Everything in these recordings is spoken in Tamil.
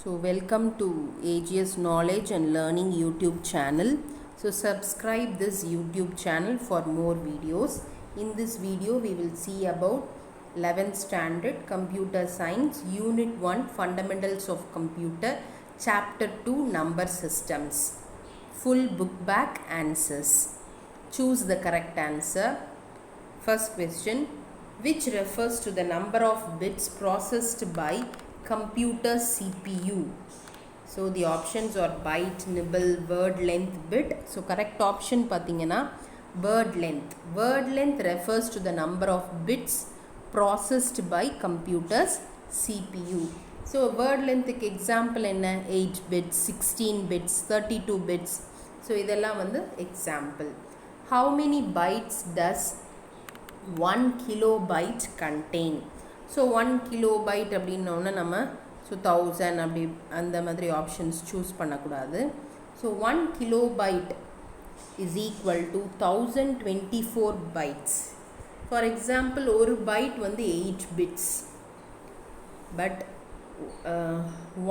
So welcome to AGS Knowledge and Learning YouTube channel. So subscribe this YouTube channel for more videos. In this video we will see about 11th standard Computer Science Unit 1 Fundamentals of Computer Chapter 2 Number Systems. Full book back answers. Choose the correct answer. First question, which refers to the number of bits processed by computer CPU. So the options are byte, nibble, word length, bit. So correct option pathina word length. Word length refers to the number of bits processed by computers CPU. So word length example enna 8 bits, 16 bits, 32 bits. So idella vandu example. How many bytes does 1 kilobyte contain? So 1 kilobyte அப்படின்னோன்னா நம்ம ஸோ 1000 அப்படி அந்த மாதிரி ஆப்ஷன்ஸ் சூஸ் பண்ணக்கூடாது. So 1 kilobyte is equal to 1024 bytes. For example, ஒரு byte வந்து 8 bits. But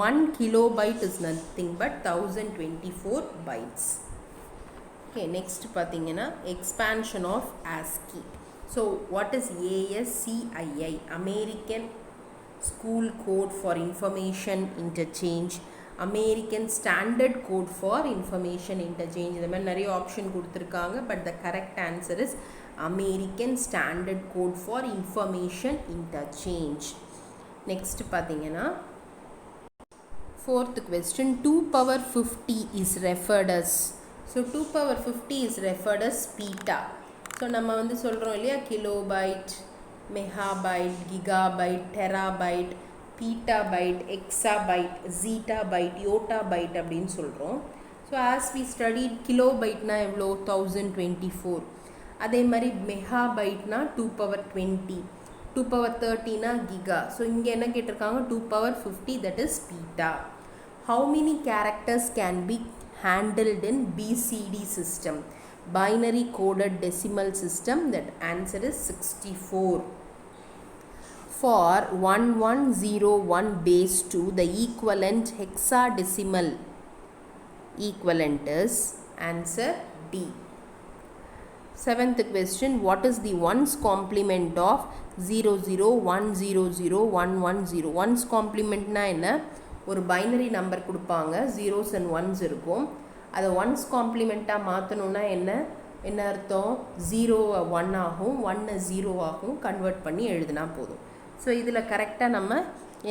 1 kilobyte is nothing but 1024 bytes. Okay, next பார்த்தீங்கன்னா expansion of ASCII. So what is ASCII? American School Code for Information Interchange, American Standard Code for Information Interchange. இந்த மாதிரி நிறைய ஆப்ஷன் கொடுத்துருக்காங்க, but the correct answer is American Standard Code for Information Interchange. Next பார்த்தீங்கன்னா fourth question, 2 power 50 is referred as. So 2 power 50 is referred as peta. So நம்ம வந்து சொல்கிறோம் இல்லையா, kilobyte, megabyte, gigabyte, terabyte, petabyte, exabyte, zettabyte, yottabyte அப்படின்னு சொல்கிறோம். ஸோ ஆஸ் வி ஸ்டடி கிலோபைட்னா எவ்வளோ 1024. அதே மாதிரி மெகாபைட்னா 2 power 20, 2 power 30னா கிகா. ஸோ இங்கே என்ன கேட்டிருக்காங்க, 2 power 50, that is peta. How many characters can be handled in BCD system? Binary coded decimal system. That answer is 64. For 1101 base 2, the equivalent hexadecimal equivalent is answer D. Seventh question, what is the ones complement of 001001110? ones complement na enna, ஒரு பைனரி நம்பர் கொடுப்பாங்க, zeros and ones இருக்கும். அதை ஒன்ஸ் காம்ப்ளிமெண்ட்டாக மாற்றணுன்னா என்ன அர்த்தம், 0 1 ஆகும், 1 0 ஆகும், கன்வெர்ட் பண்ணி எழுதினா போதும். ஸோ இதில் கரெக்டாக நம்ம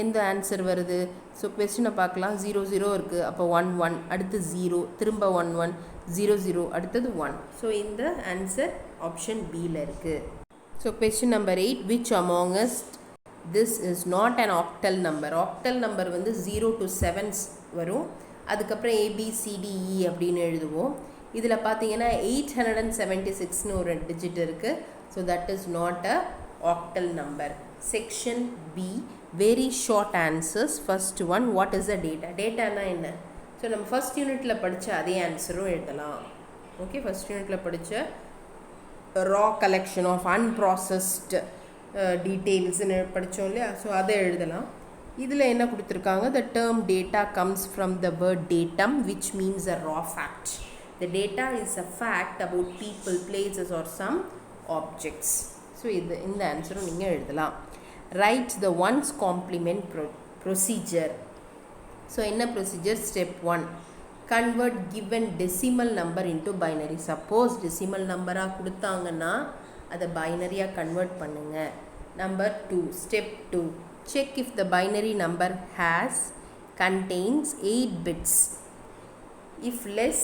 எந்த ஆன்சர் வருது? ஸோ கொஸ்டினை பார்க்கலாம். 0 0 இருக்குது, அப்போ 1 1, அடுத்து 0, திரும்ப 1 1, 0 0, அடுத்தது 1. ஸோ இந்த ஆன்சர் ஆப்ஷன் பியில் இருக்குது. So question number 8, which among us this is not an octal number? octal number வந்து 0 to 7 வரும், அதுக்கப்புறம் ABCDE அப்படின்னு எழுதுவோம். இதில் பார்த்தீங்கன்னா 876ன்னு ஒரு டிஜிட் இருக்குது. So that is not a octal number. Section B, very short answers. First one, what is a data? டேட்டானா என்ன? ஸோ நம்ம ஃபர்ஸ்ட் யூனிட்டில் படித்த அதே ஆன்சரும் எழுதலாம். ஓகே, ஃபர்ஸ்ட் யூனிட்டில் படித்த ரா கலெக்ஷன் ஆஃப் அன்ப்ராசஸ்டு டீட்டெயில்ஸ்ன்னு படித்தோம் இல்லையா, ஸோ அதை எழுதலாம். இதில் என்ன கொடுத்துருக்காங்க, the term data comes from the word datum, which means a raw fact. The data is a fact about people, places or some objects. So இந்த ஆன்சரும் நீங்கள் எழுதலாம். Write the ones complement procedure. So என்ன procedure? Step 1, convert given decimal number into binary. Suppose decimal நம்பராக கொடுத்தாங்கன்னா அதை பைனரியாக கன்வெர்ட் பண்ணுங்கள். Number 2, step 2, check if the binary number contains 8 bits. If less,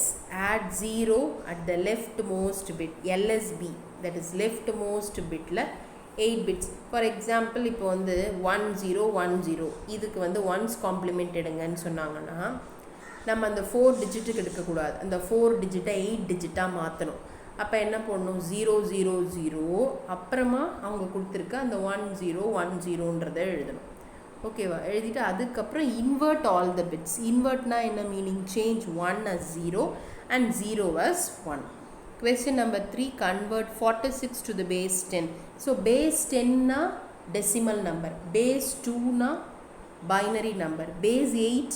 add 0 at the leftmost bit, LSB, that is leftmost bitல 8 bits. For example, இப்போ வந்து 1010, இதுக்கு வந்து ஒன்ஸ் காம்ப்ளிமெண்ட் எடுங்கன்னு சொன்னாங்கன்னா நம்ம அந்த 4 டிஜிட்டுக்கு எடுக்கக்கூடாது, அந்த 4 டிஜிட்டை 8 டிஜிட்டாக மாற்றணும். அப்போ என்ன பண்ணணும், 0 0 0, அப்புறமா அவங்க கொடுத்துருக்க அந்த 1010ன்றதை எழுதணும். ஓகேவா? எழுதிட்டு அதுக்கப்புறம் இன்வெர்ட் ஆல் த பிட்ஸ். இன்வெர்ட்னா என்ன meaning? Change 1 as 0 and 0 as 1. Question number 3, convert 46 to the base 10. So base 10னா decimal number, base 2னா binary number, base 8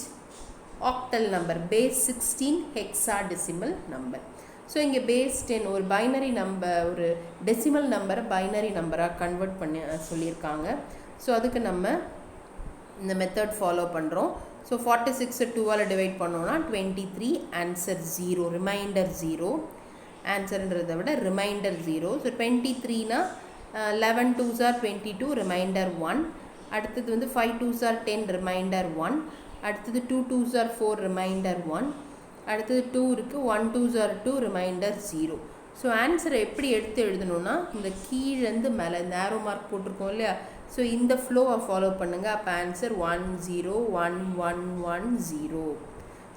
octal number, base 16 hexadecimal number. So இங்கே பேஸ் 10 ஒரு பைனரி நம்பர், ஒரு டெசிமல் நம்பரை பைனரி நம்பராக கன்வெர்ட் பண்ணி சொல்லியிருக்காங்க. ஸோ அதுக்கு நம்ம இந்த மெத்தட் ஃபாலோ பண்ணுறோம். ஸோ 46 2ஆல் டிவைட் பண்ணோன்னா 23, ஆன்சர் 0, ரிமைண்டர் 0. ஆன்சர்ன்றதை விட ரிமைண்டர் 0. ஸோ 23னா 11 2s are 22, ரிமைண்டர் 1. அடுத்தது வந்து 5 2s are 10, ரிமைண்டர் 1. அடுத்தது 2 2s are 4, ரிமைண்டர் 1. அடுத்தது 2 இருக்குது, 1 2s are 2, ரிமைண்டர் 0. ஸோ ஆன்சரை எப்படி எடுத்து எழுதணுன்னா, இந்த கீழேருந்து மேலே இந்த ஆரோ மார்க் போட்டிருக்கோம் இல்லையா, ஸோ இந்த ஃப்ளோவை ஃபாலோ பண்ணுங்கள். அப்போ answer 1 0 1 1 1 0.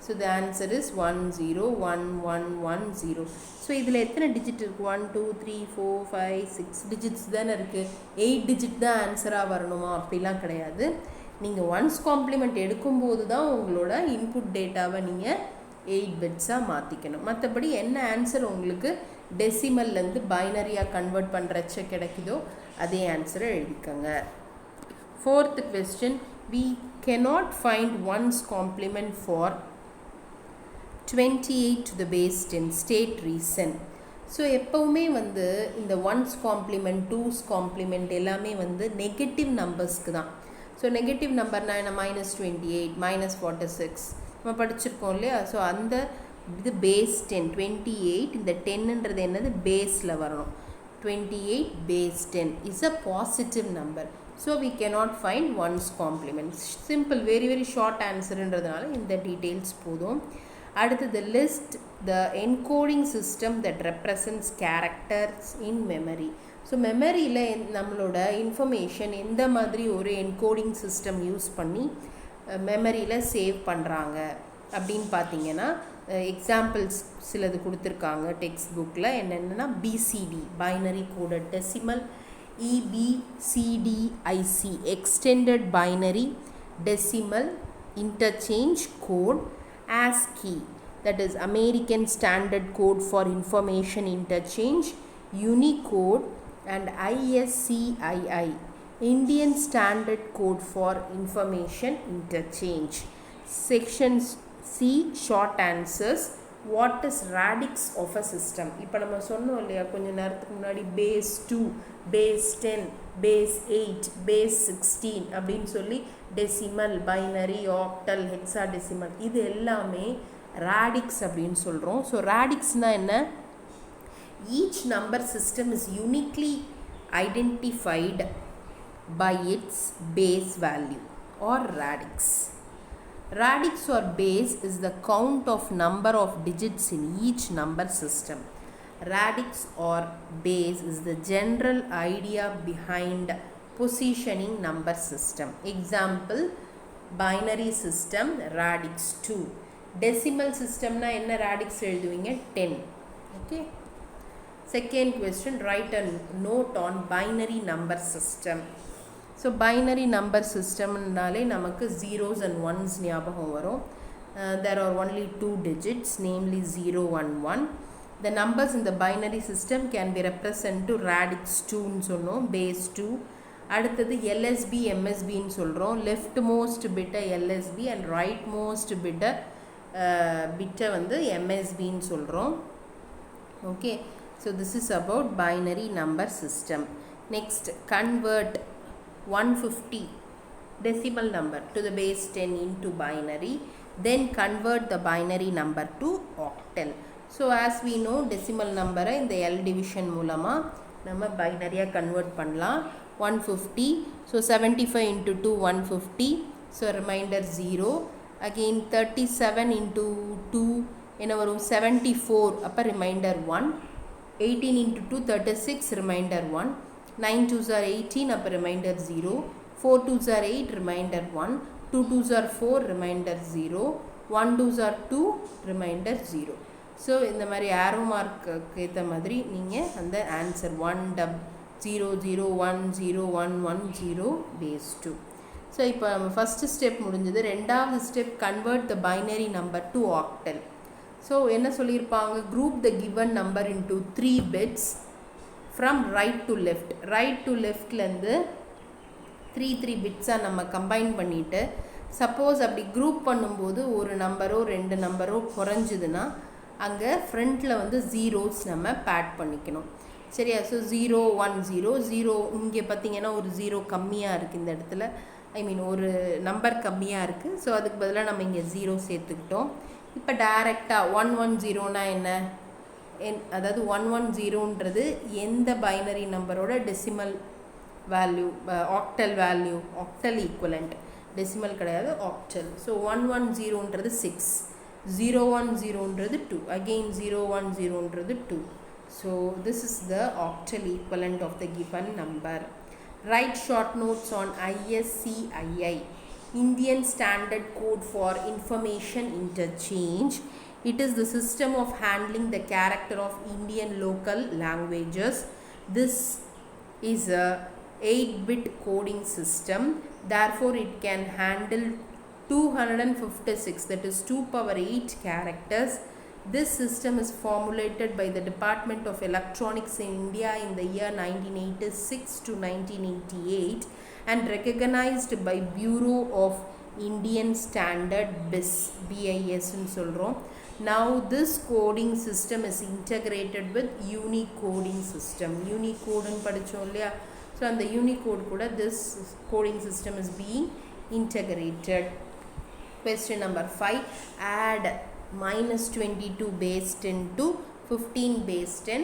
So the answer is 1 0 1 1 1 0. So இதில் எத்தனை டிஜிட் இருக்குது? 1 2 3 4 5 6 டிஜிட்ஸ் தானே இருக்குது. 8 டிஜிட் தான் ஆன்சராக வரணுமா? அப்படிலாம் கிடையாது. நீங்கள் ஒன்ஸ் காம்ப்ளிமெண்ட் எடுக்கும்போது தான் உங்களோட இன்புட் டேட்டாவை நீங்கள் 8 பிட்ஸாக மாற்றிக்கணும். மற்றபடி என்ன ஆன்சர் உங்களுக்கு டெசிமல்லேருந்து பைனரியாக கன்வெர்ட் பண்ணுறச்ச கிடைக்குதோ அதே ஆன்சரை எழுதிக்கோங்க. 4th question, we cannot find ones complement for 28 to the base 10, state reason. So எப்போவுமே வந்து இந்த ஒன்ஸ் காம்ப்ளிமெண்ட், டூஸ் காம்ப்ளிமெண்ட் எல்லாமே வந்து நெகட்டிவ் நம்பர்ஸ்க்கு தான். ஸோ நெகட்டிவ் நம்பர்னா என்ன? -28 -46 நம்ம படிச்சிருக்கோம் இல்லையா. ஸோ அந்த இது பேஸ் 10 28, இந்த 10ன்றது என்னது? பேஸில் வரணும். 28 base 10 is a positive number. So we cannot find ones complement. Simple, very very short answerன்றதுனால இந்த டீட்டெயில்ஸ் போதும். அடுத்தது list the encoding system that represents characters in memory. So மெமரியில் நம்மளோட இன்ஃபர்மேஷன் எந்த மாதிரி ஒரு என்கோடிங் சிஸ்டம் யூஸ் பண்ணி மெமரியில் சேவ் பண்ணுறாங்க அப்படின்னு பார்த்தீங்கன்னா, எக்ஸாம்பிள்ஸ் சிலது கொடுத்துருக்காங்க டெக்ஸ்ட் புக்கில். என்னென்னா BCD, binary coded decimal, EBCDIC, extended binary decimal interchange code, ASCII, that is American Standard Code for Information Interchange, Unicode, and ISCII, Indian Standard Code for Information Interchange. Section C, short answers. What is radix of a system? இப்போ நம்ம சொன்னோம் இல்லையா கொஞ்சம் நேரத்துக்கு முன்னாடி, பேஸ் 2, பேஸ் 10, பேஸ் 8, பேஸ் 16 அப்படின்னு சொல்லி டெசிமல், பைனரி, ஆக்டல், ஹெக்ஸாடெசிமல் இது எல்லாமே ராடிக்ஸ் அப்படின்னு சொல்கிறோம். ஸோ ராடிக்ஸ்னால் என்ன? Each number system is uniquely identified by its base value or radix. Radix or base is the count of number of digits in each number system. Radix or base is the general idea behind positioning number system. Example, binary system radix 2. Decimal system na enna radix எழுதுவீங்க? 10. Okay. Second question, write a note on binary number system. So binary number சிஸ்டம்னாலே நமக்கு ஜீரோஸ் அண்ட் ஒன்ஸ் ஞாபகம் வரும். There are only 2 digits, namely 0 and 1. The numbers in the binary system can be represented to radix 2ன்னு சொன்னோம், base 2. அடுத்தது LSB MSBன்னு சொல்கிறோம். லெஃப்ட் மோஸ்ட் பிட்டை LSB அண்ட் ரைட் மோஸ்ட் பிட்டை வந்து MSBன்னு சொல்கிறோம். Okay, so this is about binary number system. Next, convert 150 decimal number to the base 10 into binary, then convert the binary number to octal. So as we know, decimal number in the L division மூலமா நம்ம பைனரியா கன்வெர்ட் பண்ணலாம். 150, so 75 into 2 150, so remainder 0. again 37 into 2 என்ன வரும்? 74, அப்போ remainder 1. 18 into 2 36, remainder 1. 9 2s are 18, up remainder 0. 4 2s are 8, remainder 1. 2 2s are 4, remainder 0. 1 2s are 2, remainder 0. So இந்த மாதிரி ஆரோ மார்க்கு ஏற்ற மாதிரி நீங்கள் அந்த ஆன்சர் 1 0 0 1 0 1 1 0 base 2. ஸோ இப்போ ஃபஸ்ட்டு ஸ்டெப் முடிஞ்சது. ரெண்டாவது step, convert the binary number to octal. So என்ன சொல்லியிருப்பாங்க? Group the given number into 3 bits from right to left. right to leftலேருந்து 3 பிட்ஸாக நம்ம கம்பைன் பண்ணிவிட்டு சப்போஸ் அப்படி குரூப் பண்ணும்போது ஒரு நம்பரோ 2 நம்பரோ குறைஞ்சிதுன்னா அங்கே ஃப்ரண்ட்டில் வந்து ஜீரோஸ் நம்ம பேட் பண்ணிக்கணும். சரியா? ஸோ 0 1 0 0 இங்கே பார்த்திங்கன்னா ஒரு 0 கம்மியாக இருக்குது இந்த இடத்துல, ஒரு நம்பர் கம்மியாக இருக்குது. ஸோ அதுக்கு பதிலாக நம்ம இங்கே 0 சேர்த்துக்கிட்டோம். இப்போ டைரெக்டாக 110னா என்ன, அதாவது 110ன்றது எந்த பைனரி நம்பரோட decimal value, octal value, octal equivalent, decimal கிடையாது, ஆக்டல். ஸோ 110ன்றது 6, 010ன்றது 2, அகெயின் 010ன்றது 2. So this is the octal equivalent of the given number. Write short notes on ISCII, Indian Standard Code for Information Interchange. It is the system of handling the character of Indian local languages. This is a 8-bit coding system. Therefore, it can handle 256, that is 2 power 8 characters. This system is formulated by the Department of Electronics in India in the year 1986 to 1988 and recognized by Bureau of Indian Standard BIS ன்னு சொல்கிறோம். Now this coding system is integrated with Unicoding system. Unicode படித்தோம் இல்லையா? ஸோ அந்த Unicode கூட this coding system is being integrated. Question number 5. Add -22 base 10 to 15 base 10.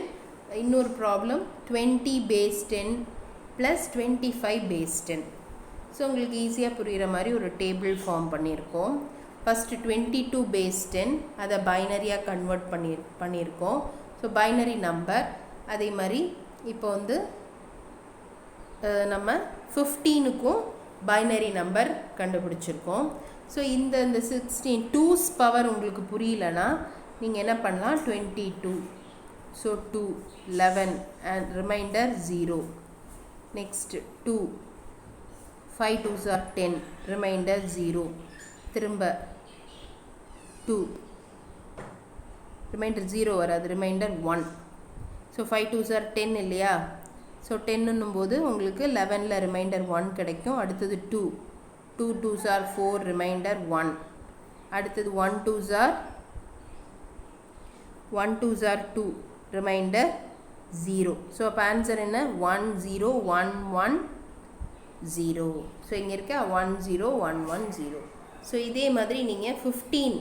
இன்னொரு problem 20 base 10 plus 25 base 10. So உங்களுக்கு ஈஸியாக புரிகிற மாதிரி ஒரு டேபிள் ஃபார்ம் பண்ணியிருக்கோம். ஃபஸ்ட்டு 22 base 10 அதை பைனரியாக கன்வெர்ட் பண்ணியிருக்கோம். So binary number. அதே மாதிரி இப்போ வந்து நம்ம 15க்கும் பைனரி நம்பர் கண்டுபிடிச்சிருக்கோம். ஸோ இந்த 16 2's பவர் உங்களுக்கு புரியலனா நீங்கள் என்ன பண்ணலாம், 22, so 2 11 and remainder 0. Next 2 5 2s are 10, remainder 0. திரும்ப 2 ரிமைண்டர் 0 வராது, ரிமைண்டர் 1. ஸோ 5 2s are 10 இல்லையா? ஸோ 10ன்னும் போது உங்களுக்கு 11ல் ரிமைண்டர் 1 கிடைக்கும். அடுத்தது 2 2s are 4, ரிமைண்டர் 1. அடுத்தது 1 2s are 2, ரிமைண்டர் 0. ஸோ அப்போ ஆன்சர் என்ன, 1 0 1 1 0. ஸோ இங்கே இருக்க 1 0 1 1 0. ஸோ இதே மாதிரி நீங்கள் 15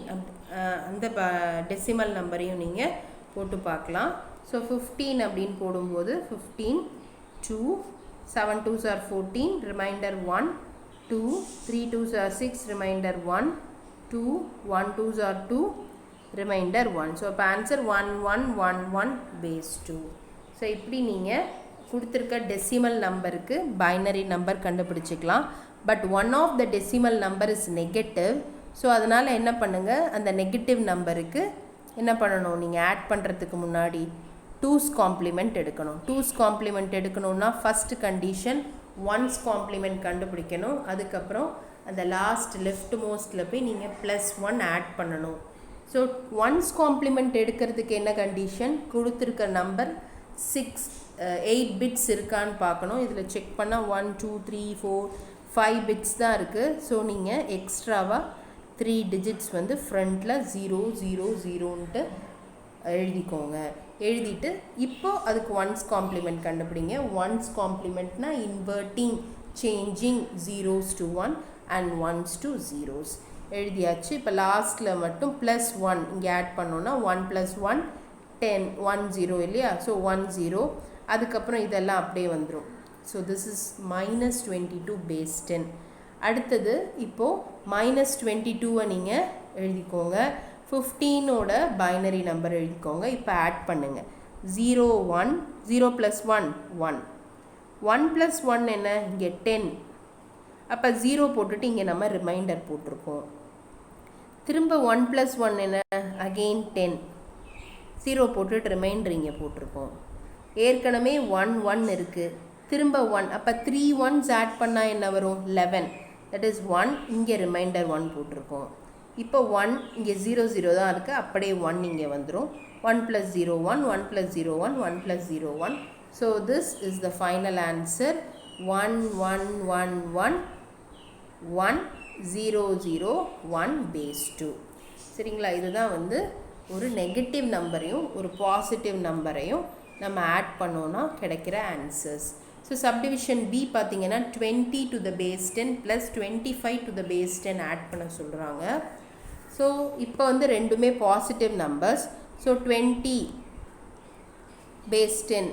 அந்த டெசிமல் நம்பரையும் நீங்கள் போட்டு பார்க்கலாம். ஸோ 15 அப்படின்னு போடும்போது 15 2 7 2s are 14, remainder 1 2 3 2s are 6, remainder 1 2 1 2s are 2, remainder 1. So இப்போ ஆன்சர் 1 1 1 1 base 2. ஸோ இப்படி நீங்கள் கொடுத்துருக்க டெசிமல் நம்பருக்கு பைனரி நம்பர் கண்டுபிடிச்சிக்கலாம். But one of the decimal number is negative. So அதனால் என்ன பண்ணுங்கள், அந்த நெகட்டிவ் நம்பருக்கு என்ன பண்ணணும், நீங்கள் ஆட் பண்ணுறதுக்கு முன்னாடி 2's காம்ப்ளிமெண்ட் எடுக்கணும். 2's காம்ப்ளிமெண்ட் எடுக்கணும்னா ஃபஸ்ட்டு கண்டிஷன் 1's காம்ப்ளிமெண்ட் கண்டுபிடிக்கணும். அதுக்கப்புறம் அந்த லாஸ்ட் லெஃப்ட் மோஸ்ட்டில் போய் நீங்கள் +1 ஆட் பண்ணணும். ஸோ 1's காம்ப்ளிமெண்ட் எடுக்கிறதுக்கு என்ன கண்டிஷன், கொடுத்துருக்க நம்பர் 8 பிட்ஸ் இருக்கான்னு பார்க்கணும். இதில் செக் பண்ணால் 1 2 3 4 5 பிட்ஸ் தான் இருக்குது. ஸோ நீங்கள் எக்ஸ்ட்ராவாக 3 டிஜிட்ஸ் வந்து ஃப்ரண்ட்டில் 0 0 0ன்ட்டு எழுதிக்கோங்க. எழுதிட்டு இப்போது அதுக்கு 1's காம்ப்ளிமெண்ட் கண்டுபிடிங்க. 1's காம்ப்ளிமெண்ட்னா inverting changing 0s to 1 and 1s to 0s எழுதியாச்சு. இப்போ லாஸ்ட்டில் மட்டும் +1 இங்கே ஆட் பண்ணோன்னா 1 + 1 10 1 0 இல்லையா? ஸோ 1 0. அதுக்கப்புறம் இதெல்லாம் அப்படியே வந்துடும். So this is -22 base 10. அடுத்தது இப்போது -22 நீங்கள் எழுதிக்கோங்க. 15ஓட பைனரி நம்பர் எழுதிக்கோங்க. இப்போ ஆட் பண்ணுங்கள். 0 1 0 + 1 1 1 + 1 என்ன, இங்கே 10. அப்போ 0 போட்டுட்டு இங்கே நம்ம ரிமைண்டர் போட்டிருக்கோம். திரும்ப 1 + 1 என்ன, அகெயின் 10. 0 போட்டுட்டு ரிமைண்டர் இங்கே போட்டிருக்கோம். ஏற்கனவே 1 1 இருக்குது, திரும்ப 1. அப்போ 3 1s ஆட் பண்ணால் என்ன வரும், 11. That is 1. இங்கே ரிமைண்டர் 1 போட்டிருக்கோம். இப்போ 1 இங்கே 0 0 தான் இருக்குது, அப்படியே 1 இங்கே வந்துடும். 1 + 0 1 1 + 0 1 1 + 0 1. So this is the final answer 1 1 1 1 1 0 0 1 base 2. சரிங்களா? இதுதான் வந்து ஒரு நெகட்டிவ் நம்பரையும் ஒரு பாசிட்டிவ் நம்பரையும் நம்ம ஆட் பண்ணோன்னா கிடைக்கிற ஆன்சர்ஸ். ஸோ சப்டிவிஷன் பி பார்த்தீங்கன்னா 20 to the base 10 plus 25 to the base 10 add பண்ண சொல்கிறாங்க. ஸோ இப்போ வந்து ரெண்டுமே பாசிட்டிவ் நம்பர்ஸ். ஸோ 20 base 10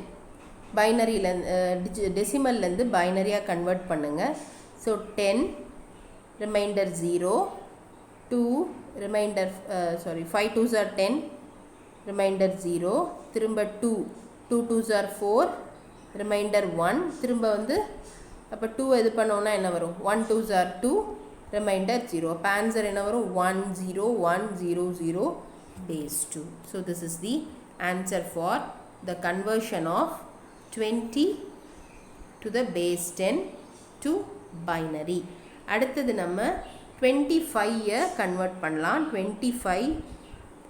பைனரியிலேருந்து டெசிமல்லேருந்து பைனரியாக கன்வெர்ட் பண்ணுங்கள். So 10 remainder 0 2 remainder 5 2s are 10 remainder 0 திரும்ப 2 2s are 4 ரிமைண்டர் 1 திரும்ப வந்து அப்போ 2 இது பண்ணோன்னா என்ன வரும் 1 2s are 2 ரிமைண்டர் 0. அப்போ ஆன்சர் என்ன வரும் 1 0 1 0 0 base 2. So this is the answer for the conversion of 20 to the base 10 to binary. அடுத்தது நம்ம 25 கன்வெர்ட் பண்ணலாம். 25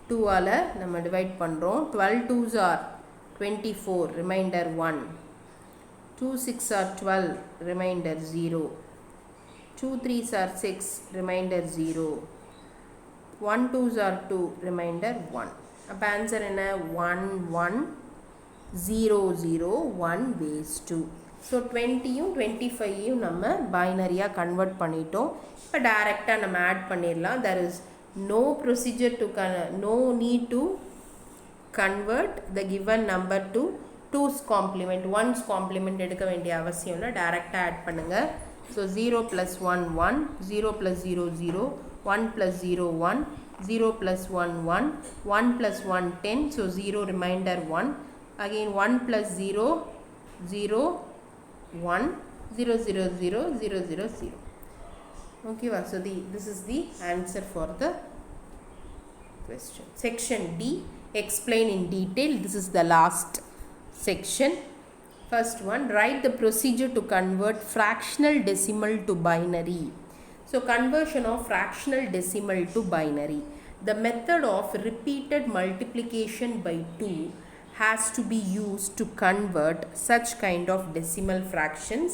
2ஆல் நம்ம டிவைட் பண்ணுறோம். 12 2s are 24 remainder 1 2 6 are 12 remainder 0 2 3s are 6 remainder 0 1 2s are 2 remainder 1. அப்போ ஆன்சர் என்ன 1 1 0 0 1 base 2. ஸோ 20யும் 25யும் நம்ம பைனரியாக கன்வெர்ட் பண்ணிட்டோம். இப்போ டைரெக்டாக நம்ம ஆட் பண்ணிடலாம். there is no procedure to no need to convert the given number to 2's complement 1's complement எடுக்க வேண்டிய அவசியம் இல்லை. டைரெக்டாக ஆட் பண்ணுங்கள். So 0 + 1 1 0 + 0 0 1 + 0 1 0 + 1 1 1 + 1 10. So 0 remainder 1 again 1 + 0 0 1 0 0 0 0 0 0. Okay, so this is the answer for the question. Section D, explain in detail. This is the last section. First one, write the procedure to convert fractional decimal to binary. So conversion of fractional decimal to binary. The method of repeated multiplication by 2 has to be used to convert such kind of decimal fractions.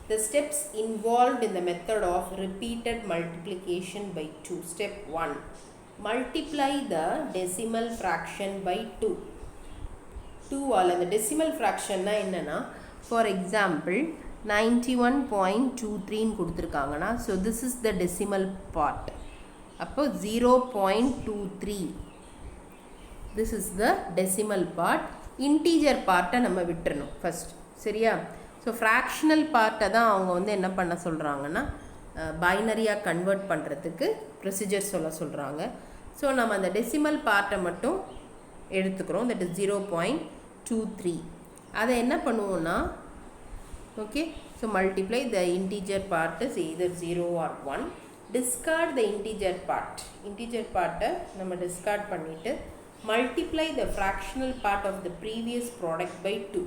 The steps involved in the method of repeated multiplication by 2. Step 1. Multiply the decimal fraction by 2. 2ஆல் அந்த decimal fraction என்னன்னா, for example 91.23 கொடுத்துருக்காங்கன்னா, so this is the decimal part. அப்போ 0.23. this is the decimal part. integer part நம்ம விட்டுறணும் ஃபர்ஸ்ட். சரியா? ஸோ ஃப்ராக்ஷனல் பார்ட்டை தான் அவங்க வந்து என்ன பண்ண சொல்கிறாங்கன்னா பைனரியாக கன்வெர்ட் பண்ணுறதுக்கு ப்ரொசீஜர் சொல்கிறாங்க. ஸோ நம்ம அந்த டெசிமல் பார்ட்டை மட்டும் எடுத்துக்கிறோம். That is 0.23. அதை என்ன பண்ணுவோன்னா, okay, so multiply the integer part is either 0 or 1. Discard the integer part. Integer பார்ட்டை நம்ம டிஸ்கார்ட் பண்ணிவிட்டு multiply the fractional part of the previous product by 2.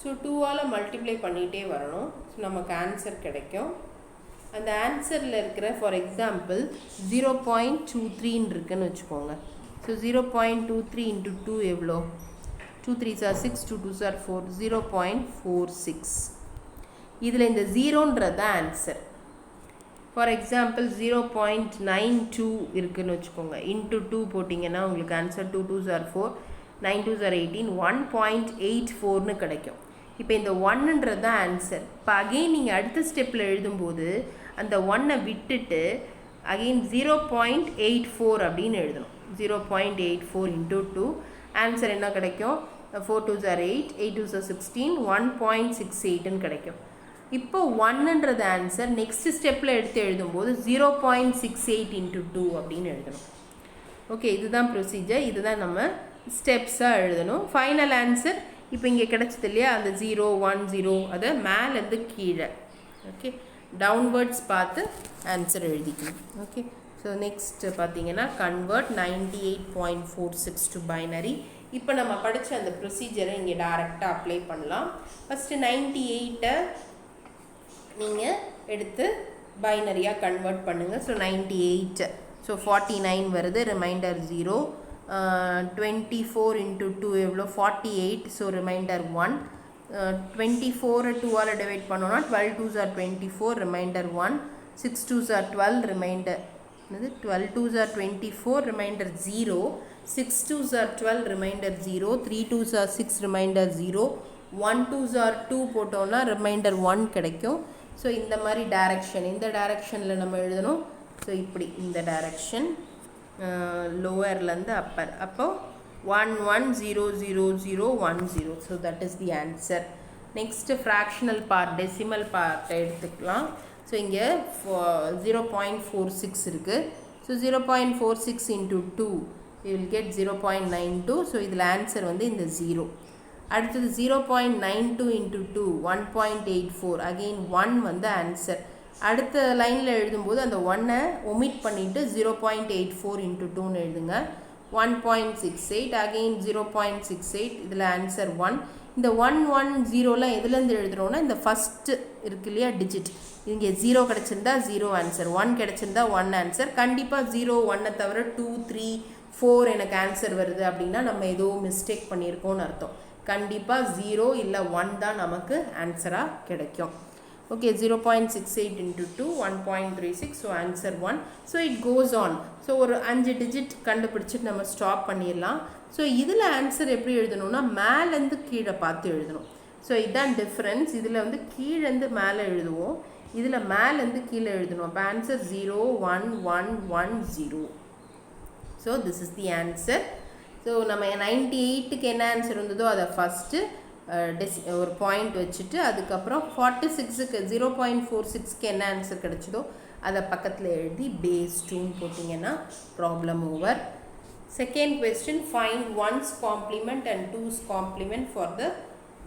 So 2ஆல் மல்டிப்ளை பண்ணிகிட்டே வரணும். ஸோ நமக்கு ஆன்சர் கிடைக்கும். அந்த ஆன்சரில் இருக்கிற ஃபார் எக்ஸாம்பிள் 0.23 இருக்குன்னு வச்சுக்கோங்க. ஸோ 0.23 into 2 எவ்வளோ? 2 3s are 6 2 2s are 4 0.46. இதில் இந்த 0ன்றது தான் ஆன்சர். ஃபார் எக்ஸாம்பிள் 0.92 இருக்குன்னு வச்சுக்கோங்க. இன்ட்டு 2 போட்டிங்கன்னா உங்களுக்கு answer 2 2s are 4 9 2s are 18 1.84ன்னு கிடைக்கும். இப்போ இந்த 1ன்றது தான் ஆன்சர். இப்போ அகெயின் நீங்கள் அடுத்த ஸ்டெப்பில் எழுதும்போது அந்த 1ஐ விட்டுட்டு அகெயின் 0.84 அப்படின்னு எழுதணும். 0.84 into 2 ஆன்சர் என்ன கிடைக்கும்? 4 2s are 8 8 2s are 16 1.68ன்னு கிடைக்கும். இப்போ 1ன்றது ஆன்சர். நெக்ஸ்ட் ஸ்டெப்பில் எடுத்து எழுதும்போது 0.68 into 2 அப்படின்னு எழுதணும். ஓகே, இதுதான் ப்ரொசீஜர். இதுதான் நம்ம ஸ்டெப்ஸாக எழுதணும். ஃபைனல் ஆன்சர் இப்போ இங்கே கிடச்சது இல்லையா, அந்த 0 1 0 அதை மேலேருந்து கீழே ஓகே டவுன்வர்ட்ஸ் பார்த்து ஆன்சர் எழுதிக்கணும். ஓகே, ஸோ நெக்ஸ்ட் பார்த்தீங்கன்னா கன்வெர்ட் 98.46 டு பைனரி. இப்போ நம்ம படித்த அந்த ப்ரொசீஜரை இங்கே டைரெக்டாக அப்ளை பண்ணலாம். ஃபஸ்ட்டு 98ஐ நீங்கள் எடுத்து பைனரியாக கன்வெர்ட் பண்ணுங்கள். ஸோ 98 ஸோ 49 வருது, ரிமைண்டர் 0. 24 into 2 எவ்வளோ? 48. So remainder 1. 24 2ஆல் டிவைட் பண்ணோன்னா 12 2s are 24 remainder 1 6 2s are 12 remainder 12 2s are 24 remainder 0 6 2s are 12 remainder 0 3 2s are 6 remainder 0 1 2s are 2 போட்டோம்னா ரிமைண்டர் 1 கிடைக்கும். ஸோ இந்த மாதிரி டைரக்ஷன், இந்த டைரக்ஷனில் நம்ம எழுதணும். ஸோ இப்படி இந்த டைரக்ஷன் லோவர்லேருந்து அப்பர். அப்போது 1 1 0 0 0 1 0. So that is the answer. Next fractional part, decimal part எடுத்துக்கலாம். ஸோ இங்கே 0.46 இருக்குது. So 0.46 into 2 you will get 0.92. So இதில் ஆன்சர் வந்து இந்த 0. அடுத்தது 0.92 into 2 1.84. அகெயின் 1 வந்து ஆன்சர். அடுத்த லைனில் எழுதும்போது அந்த 1-ஐ ஒமிட் பண்ணிவிட்டு 0.84 into 2ன்னு எழுதுங்க. 1.68. அகெயின் 0.68. இதில் ஆன்சர் 1. இந்த 1 1 0லாம் எதுலேருந்து எழுதுகிறோன்னா இந்த ஃபஸ்ட்டு இருக்கு இல்லையா டிஜிட், இங்கே 0 கிடச்சிருந்தா 0 ஆன்சர், 1 கிடச்சிருந்தா 1 ஆன்சர். கண்டிப்பாக 0 1-ஐ தவிர 2 3 4 எனக்கு ஆன்சர் வருது அப்படின்னா நம்ம ஏதோ மிஸ்டேக் பண்ணியிருக்கோன்னு அர்த்தம். கண்டிப்பாக 0 இல்லை 1 தான் நமக்கு ஆன்சராக கிடைக்கும். Okay, 0.68 into 2 1.36. So answer 1. So it goes on. So ஒரு 5 digit கண்டுபிடிச்சிட்டு நம்ம ஸ்டாப் பண்ணிடலாம். ஸோ இதில் ஆன்சர் எப்படி எழுதணும்னா மேலேருந்து கீழே பார்த்து எழுதணும். ஸோ இதுதான் டிஃப்ரென்ஸ். இதில் வந்து கீழேருந்து மேலே எழுதுவோம், இதில் மேலேருந்து கீழே எழுதணும். அப்போ answer 0 1 1 1 0. So this is the answer. So நம்ம 98க்கு என்ன ஆன்சர் இருந்ததோ அதை ஃபஸ்ட்டு ஒரு பாயிண்ட் வச்சுட்டு அதுக்கப்புறம் 46க்கு 0.46க்கு என்ன ஆன்சர் கிடச்சதோ அதை பக்கத்தில் எழுதி பேஸ் 2ன்னு போட்டிங்கன்னா problem over. Second question, find 1's complement and 2's complement for the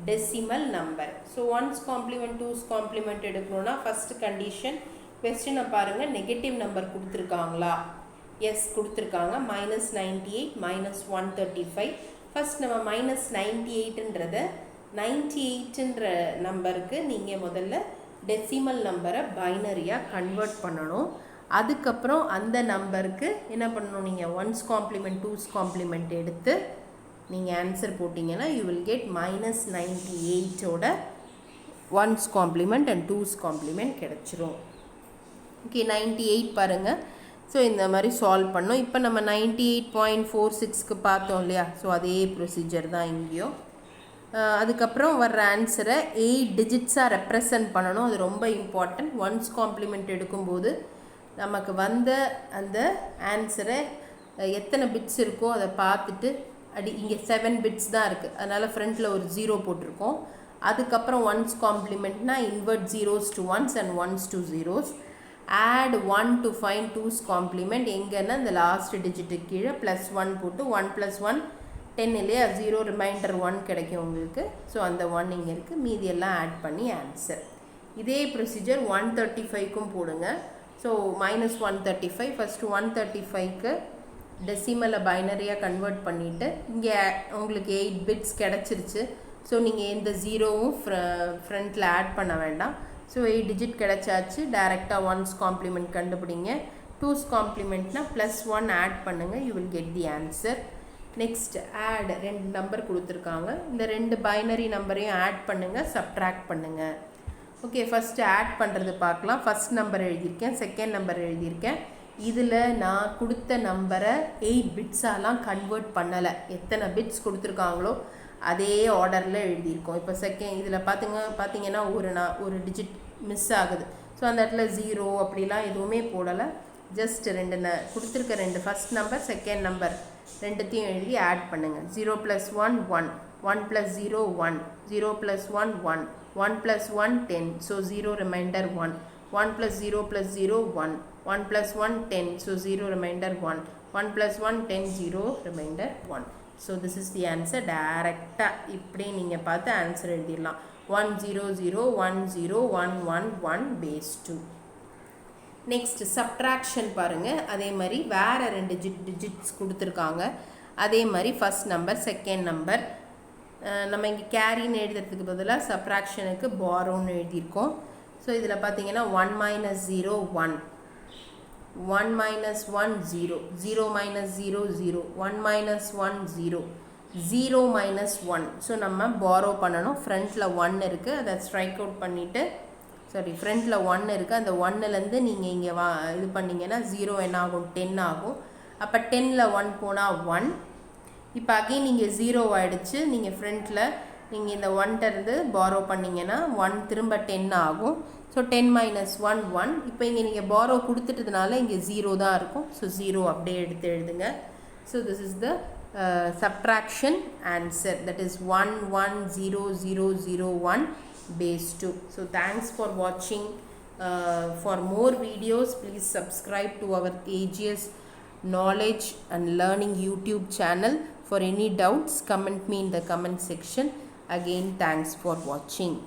decimal number. So 1's complement 2's complement எடுக்கணும்னா ஃபஸ்ட்டு கண்டிஷன், கொஸ்டினை பாருங்கள், நெகட்டிவ் நம்பர் கொடுத்துருக்காங்களா? எஸ் கொடுத்துருக்காங்க. -98 -135. ஃபஸ்ட் நம்ம -98ன்றதை 98ன்ற நம்பருக்கு நீங்கள் முதல்ல டெசிமல் நம்பரை பைனரியாக கன்வெர்ட் பண்ணணும். அதுக்கப்புறம் அந்த நம்பருக்கு என்ன பண்ணணும், நீங்கள் 1's complement 2's complement எடுத்து நீங்கள் ஆன்சர் போட்டிங்கன்னா யூ வில் கெட் -98ஓட 1's complement and 2's complement கிடச்சிரும். ஓகே, 98 பாருங்கள். ஸோ இந்த மாதிரி சால்வ் பண்ணோம். இப்போ நம்ம 98.46க்கு பார்த்தோம் இல்லையா? ஸோ அதே ப்ரொசீஜர் தான் இங்கேயும். அதுக்கப்புறம் வர்ற ஆன்சரை 8 டிஜிட்ஸாக ரெப்ரசன்ட் பண்ணணும். அது ரொம்ப இம்பார்ட்டன்ட். 1's complement எடுக்கும்போது நமக்கு வந்த அந்த ஆன்சரை எத்தனை பிட்ஸ் இருக்கோ அதை பார்த்துட்டு இங்கே 7 பிட்ஸ் தான் இருக்குது, அதனால் ஃப்ரண்ட்டில் ஒரு 0 போட்டிருக்கோம். அதுக்கப்புறம் 1's complementனா invert zeros to 1s and 1s to zeros. add 1 to find 2's complement. எங்கன்னா இந்த லாஸ்ட் டிஜிட்டுக்கு கீழே +1 போட்டு 1 + 1 10 இல்லையா, 0 ரிமைண்டர் 1 கிடைக்கும் உங்களுக்கு. ஸோ அந்த 1 இங்கே இருக்குது, மீதி எல்லாம் ஆட் பண்ணி ஆன்சர். இதே ப்ரொசீஜர் 135க்கும் போடுங்க. ஸோ -135. ஃபஸ்ட்டு 135க்கு டெசிமலை பைனரியாக கன்வெர்ட் பண்ணிவிட்டு இங்கே உங்களுக்கு 8 பிட்ஸ் கிடச்சிருச்சு. ஸோ நீங்கள் எந்த 0வும் ஃப்ரண்ட்டில் ஆட் பண்ண வேண்டாம். ஸோ 8 டிஜிட் கிடச்சாச்சு. டைரெக்டாக 1's complement கண்டுபிடிங்க. 2's complementனா +1 ஆட் பண்ணுங்கள், you will get the answer. Next add, 2 number கொடுத்துருக்காங்க, இந்த 2 பைனரி நம்பரையும் ஆட் பண்ணுங்கள், சப்ட்ராக்ட் பண்ணுங்கள். ஓகே, ஃபஸ்ட்டு ஆட் பண்ணுறது பார்க்கலாம். ஃபஸ்ட் நம்பர் எழுதியிருக்கேன், செகண்ட் நம்பர் எழுதியிருக்கேன். இதில் நான் கொடுத்த நம்பரை 8 பிட்ஸாலாம் கன்வெர்ட் பண்ணலை. எத்தனை பிட்ஸ் கொடுத்துருக்காங்களோ அதே ஆர்டரில் எழுதியிருக்கோம். இப்போ இதில் பார்த்தீங்கன்னா ஒரு டிஜிட் மிஸ் ஆகுது. ஸோ அந்த இடத்துல 0 அப்படிலாம் எதுவுமே போடலை. ஜஸ்ட் கொடுத்துருக்க 2 ஃபஸ்ட் நம்பர் செகண்ட் நம்பர் ரெண்டுத்தையும் எழுதி ஆட் பண்ணுங்கள். 0 + 1 1, 1 + 0 1, 0 + 1 1, 1 + 1 10. So 0 remainder 1, 1 + 0 + 0 1, 1 + 1 10. So 0 remainder 1, 1 + 1 10, 0 remainder 1. So this is the answer. டைரெக்டாக இப்படி நீங்கள் பார்த்து ஆன்சர் எழுதிடலாம். 1 0 0 1 0 1 1 1 பேஸ் 2. நெக்ஸ்ட் சப்ட்ராக்ஷன் பாருங்கள். அதே மாதிரி வேறு 2 டிஜிட்ஸ் கொடுத்துருக்காங்க. அதே மாதிரி ஃபஸ்ட் நம்பர் செகண்ட் நம்பர் நம்ம இங்கே கேரின்னு எழுதுறதுக்கு பதிலாக சப்ட்ராக்ஷனுக்கு பாரோன்னு எழுதியிருக்கோம். ஸோ இதில் பார்த்தீங்கன்னா 1 - 0 1, 1 - 1 0, 0 - 0 0, 1 - 1 0. 0 minus 1. ஸோ நம்ம borrow பண்ணணும். ஃப்ரண்ட்டில் 1 இருக்குது, அதை ஸ்ட்ரைக் அவுட் பண்ணிவிட்டு சாரி ஃப்ரண்ட்டில் 1 இருக்குது, அந்த 1லேருந்து நீங்கள் இங்கே இது பண்ணிங்கன்னா 0 என்ன ஆகும், 10 ஆகும். அப்போ 10ல் 1 போனால் 1. இப்போ அகைன் நீங்கள் 0 ஆகிடுச்சு. நீங்கள் ஃப்ரண்ட்டில் நீங்கள் இந்த 1லேருந்து borrow பண்ணிங்கன்னா 1 திரும்ப 10 ஆகும். So 10 minus 1 1. இப்போ இங்கே நீங்கள் borrow கொடுத்துட்டதுனால இங்கே 0 தான் இருக்கும். ஸோ 0 அப்படியே எடுத்து எழுதுங்க. So this is the subtraction answer, that is 1100001 base 2. So thanks for watching. For more videos please subscribe to our AGS knowledge and learning YouTube channel. For any doubts comment me in the comment section. Again thanks for watching.